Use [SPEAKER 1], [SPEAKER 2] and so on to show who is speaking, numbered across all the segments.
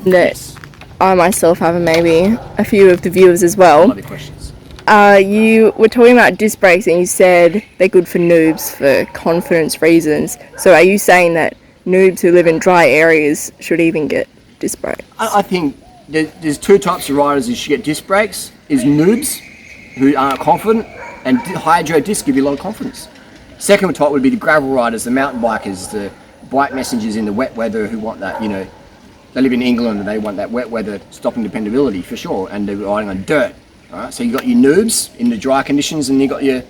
[SPEAKER 1] that I myself have, and maybe a few of the viewers as well.
[SPEAKER 2] Love your questions.
[SPEAKER 1] You were talking about disc brakes and you said they're good for noobs for confidence reasons. So are you saying that noobs who live in dry areas should even get disc brakes?
[SPEAKER 2] I think there's two types of riders who should get disc brakes. Is noobs who aren't confident, and hydro discs give you a lot of confidence. Second type would be the gravel riders, the mountain bikers, the bike messengers in the wet weather who want that, they live in England and they want that wet weather stopping dependability for sure, and they're riding on dirt. All right, so you got your noobs in the dry conditions, and you got your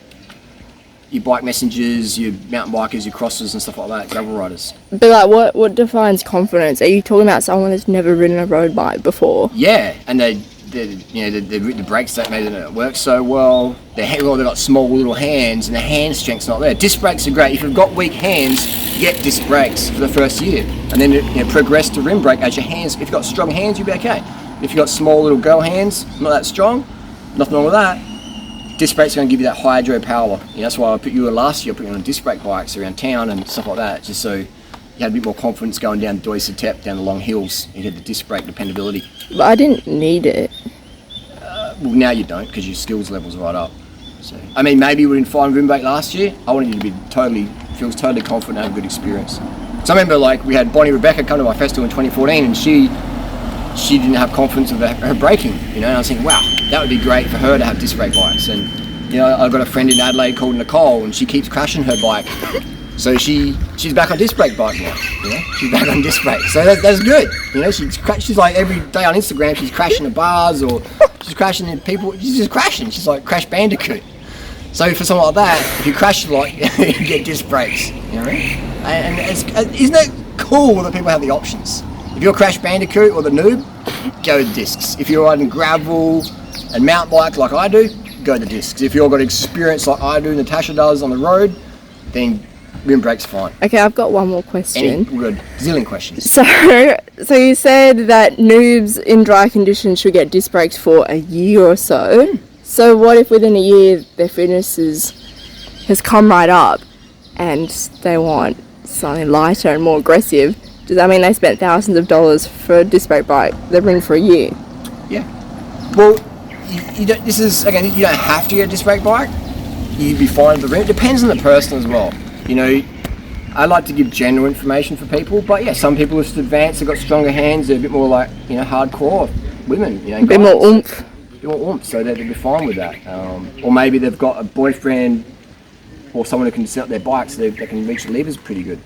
[SPEAKER 2] bike messengers, your mountain bikers, your crossers and stuff like that, gravel riders.
[SPEAKER 1] But like, what defines confidence? Are you talking about someone that's never ridden a road bike before?
[SPEAKER 2] Yeah, and the brakes that made it work so well. They've got small little hands, and the hand strength's not there. Disc brakes are great. If you've got weak hands, get disc brakes for the first year, and then progress to rim brake as your hands. If you've got strong hands, you'll be okay. If you've got small little girl hands, not that strong, nothing wrong with that. Disc brakes are going to give you that hydro power. That's why I put you last year. I put you on disc brake bikes around town and stuff like that, just so you had a bit more confidence going down Doisa Tep, down the long hills. You had the disc brake dependability.
[SPEAKER 1] But I didn't need it.
[SPEAKER 2] Well, now you don't, because your skills level's right up. So, I mean, maybe we didn't find rim brake last year. I wanted you to be feels totally confident and have a good experience. So I remember, we had Bonnie Rebecca come to my festival in 2014, and she didn't have confidence of her braking, and I was thinking, wow, that would be great for her to have disc brake bikes. And I've got a friend in Adelaide called Nicole, and she keeps crashing her bike, so she's back on disc brake bike now. She's back on disc brake, so that's good. She's like every day on Instagram, she's crashing the bars, or she's crashing into people. She's just crashing. She's like Crash Bandicoot. So for something like that, if you crash a lot, you get disc brakes. And isn't it cool that people have the options? If you're Crash Bandicoot or the noob, go to discs. If you're riding gravel and mountain bike like I do, go to discs. If you've got experience like I do, Natasha does on the road, then rim brake's fine.
[SPEAKER 1] Okay, I've got one more question.
[SPEAKER 2] Good. Zillion questions.
[SPEAKER 1] So you said that noobs in dry conditions should get disc brakes for a year or so. So what if within a year their fitness has come right up and they want something lighter and more aggressive? Does that mean they spent thousands of dollars for a disc brake bike they've ridden for a year?
[SPEAKER 2] Yeah. Well, you don't have to get a disc brake bike. You'd be fine with the rim. It depends on the person as well. I like to give general information for people, but yeah, some people are just advanced, they've got stronger hands, they're a bit more hardcore women,
[SPEAKER 1] a bit more oomph.
[SPEAKER 2] A bit more oomph, so they'd be fine with that. Or maybe they've got a boyfriend or someone who can set up their bike so they can reach the levers pretty good.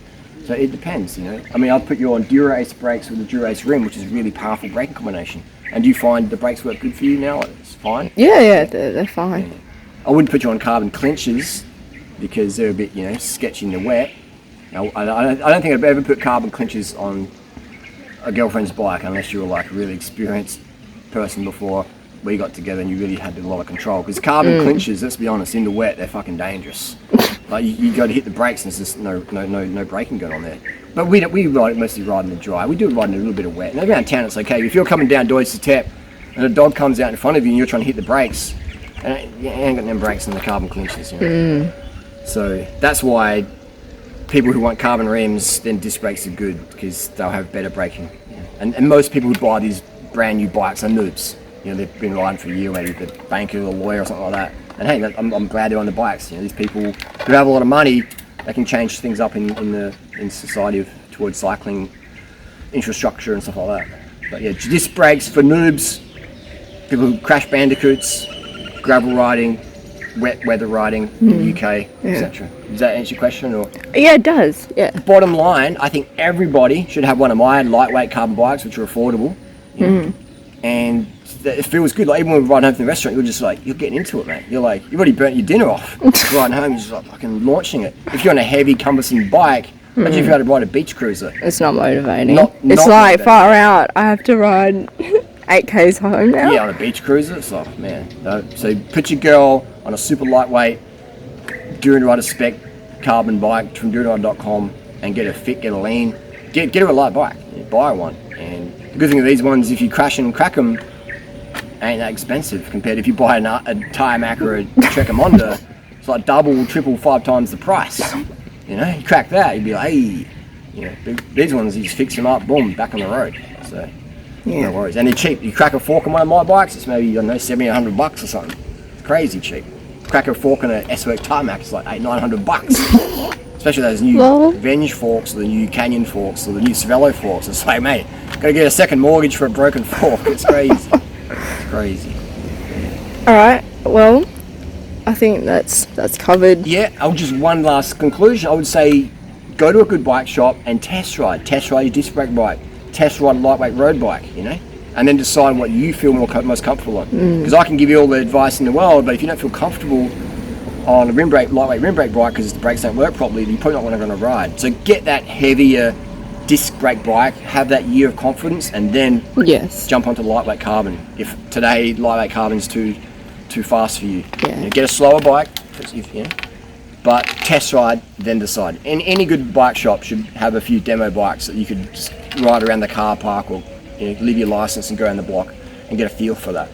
[SPEAKER 2] So it depends, I mean, I'll put you on Dura-Ace brakes with a Dura-Ace rim, which is a really powerful braking combination. And do you find the brakes work good for you now? It's fine?
[SPEAKER 1] Yeah, they're fine.
[SPEAKER 2] Yeah. I wouldn't put you on carbon clinches because they're a bit, sketchy in the wet. I don't think I'd ever put carbon clinches on a girlfriend's bike unless you were like a really experienced person before we got together and you really had a lot of control. Because carbon clinches, let's be honest, in the wet, they're fucking dangerous. Like you go to hit the brakes and there's just no braking going on there. But we mostly ride in the dry. We do ride in a little bit of wet. And around town it's okay. If you're coming down Doisa Tep and a dog comes out in front of you and you're trying to hit the brakes, and you ain't got them brakes in the carbon clinches. So that's why people who want carbon rims, then disc brakes are good because they'll have better braking. And most people who buy these brand new bikes are noobs. They've been riding for a year, maybe the banker or the lawyer or something like that. And hey, I'm glad they're on the bikes. These people who have a lot of money, they can change things up in society towards cycling infrastructure and stuff like that. But yeah, disc brakes for noobs, people who crash bandicoots, gravel riding, wet weather riding in the UK, etc. Does that answer your question? Or?
[SPEAKER 1] Yeah, it does. Yeah.
[SPEAKER 2] Bottom line, I think everybody should have one of my lightweight carbon bikes, which are affordable. And it feels good. Like even when we ride home from the restaurant, you're getting into it, man. You've already burnt your dinner off. Riding home, you're just like fucking launching it. If you're on a heavy, cumbersome bike, imagine if you had to ride a beach cruiser.
[SPEAKER 1] It's not motivating.
[SPEAKER 2] It's
[SPEAKER 1] like motivating. Far out. I have to ride 8Ks home now.
[SPEAKER 2] Yeah, on a beach cruiser, it's like, man. No. So put your girl on a super lightweight durianrider spec carbon bike from durianrider.com and get her fit, get her lean, get her a light bike. Buy one. And the good thing with these ones, if you crash and crack them, ain't that expensive compared if you buy a Tarmac or a Trekker. It's like double, triple, 5 times the price. You crack that, you'd be like, hey. These ones, you just fix them up, boom, back on the road. So No worries. And they're cheap. You crack a fork on one of my bikes, it's maybe, I don't know, $70, $100 or something. It's crazy cheap. Crack a fork on an S-Work Tarmac, it's like $800-900. Especially those new Venge forks, or the new Canyon forks, or the new Cervelo forks. It's like, mate, gotta get a second mortgage for a broken fork. It's crazy. It's crazy.
[SPEAKER 1] Alright, well, I think that's covered.
[SPEAKER 2] Yeah, just one last conclusion. I would say go to a good bike shop and test ride. Test ride your disc brake bike. Test ride a lightweight road bike, you know? And then decide what you feel most comfortable on. Because I can give you all the advice in the world, but if you don't feel comfortable on a lightweight rim brake bike because the brakes don't work properly, you're probably not going to ride. So get that heavier disc brake bike, have that year of confidence, and then jump onto lightweight carbon. If today lightweight carbon's too fast for you, get a slower bike, but test ride, then decide. And any good bike shop should have a few demo bikes that you could just ride around the car park, or leave your license and go around the block and get a feel for that.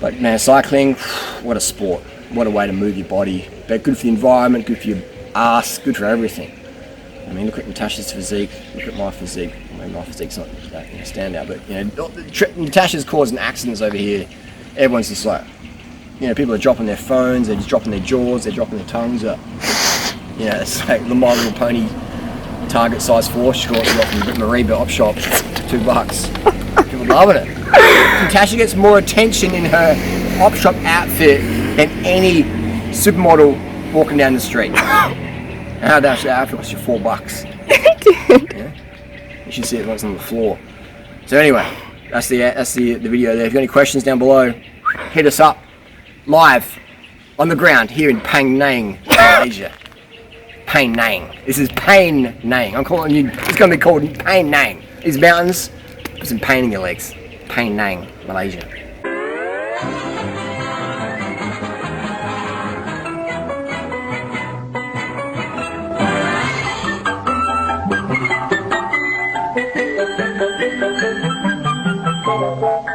[SPEAKER 2] But man, cycling, what a sport. What a way to move your body. But good for the environment, good for your ass, good for everything. I mean, look at Natasha's physique, look at my physique. I mean, my physique's not that standout, but Natasha's causing accidents over here. Everyone's just like, people are dropping their phones, they're just dropping their jaws, they're dropping their tongues up. It's like the My Little Pony Target size 4 shorts got from Mariba op shop, $2. People loving it. Natasha gets more attention in her op shop outfit than any supermodel walking down the street. How that outfit cost you $4? You should see it once on the floor. So anyway, that's the video there. If you've got any questions down below, hit us up live on the ground here in Penang, Malaysia. Penang. This is Penang. I'm calling you. It's going to be called Penang. These mountains, put some pain in your legs. Penang, Malaysia.
[SPEAKER 3] Thank you.